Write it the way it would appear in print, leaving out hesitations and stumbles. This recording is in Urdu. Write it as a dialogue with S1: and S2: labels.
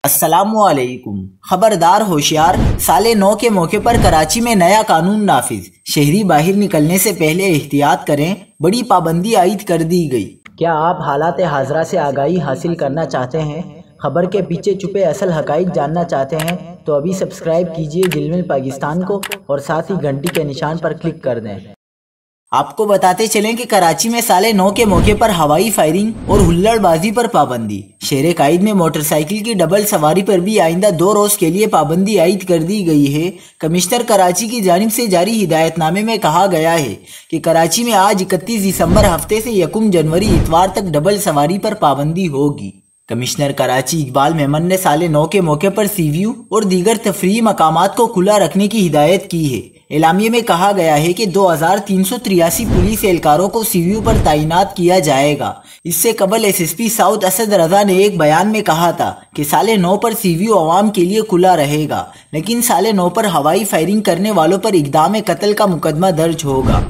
S1: السلام علیکم۔ خبردار ہوشیار، سال 9 کے موقع پر کراچی میں نیا قانون نافذ، شہری باہر نکلنے سے پہلے احتیاط کریں، بڑی پابندی عائد کر دی گئی۔ کیا آپ حالات حاضرہ سے آگاہی حاصل کرنا چاہتے ہیں؟ خبر کے پیچھے چھپے اصل حقائق جاننا چاہتے ہیں تو ابھی سبسکرائب کیجئے دل مل پاکستان کو اور ساتھ ہی گھنٹی کے نشان پر کلک کر دیں۔ آپ کو بتاتے چلیں کہ کراچی میں سال 9 کے موقع پر ہوائی فائرنگ اور ہلڑ بازی پر پابندی۔ شہر قائد میں موٹر سائیکل کی ڈبل سواری پر بھی آئندہ 2 روز کے لیے پابندی عائد کر دی گئی ہے۔ کمشنر کراچی کی جانب سے جاری ہدایت نامے میں کہا گیا ہے کہ کراچی میں آج 31 دسمبر ہفتے سے 1 جنوری اتوار تک ڈبل سواری پر پابندی ہوگی۔ کمشنر کراچی اقبال میمن نے سال 9 کے موقع پر سی ویو اور دیگر تفریحی مقامات کو کھلا رکھنے کی ہدایت کی ہے۔ اعلامیے میں کہا گیا ہے کہ 2383 پولیس اہلکاروں کو سی ویو پر تعینات کیا جائے گا۔ اس سے قبل S S P south Asad Raza نے ایک بیان میں کہا تھا کہ سال 9 پر سی ویو عوام کے لیے کھلا رہے گا، لیکن سال 9 پر ہوائی فائرنگ کرنے والوں پر اقدام قتل کا مقدمہ درج ہوگا۔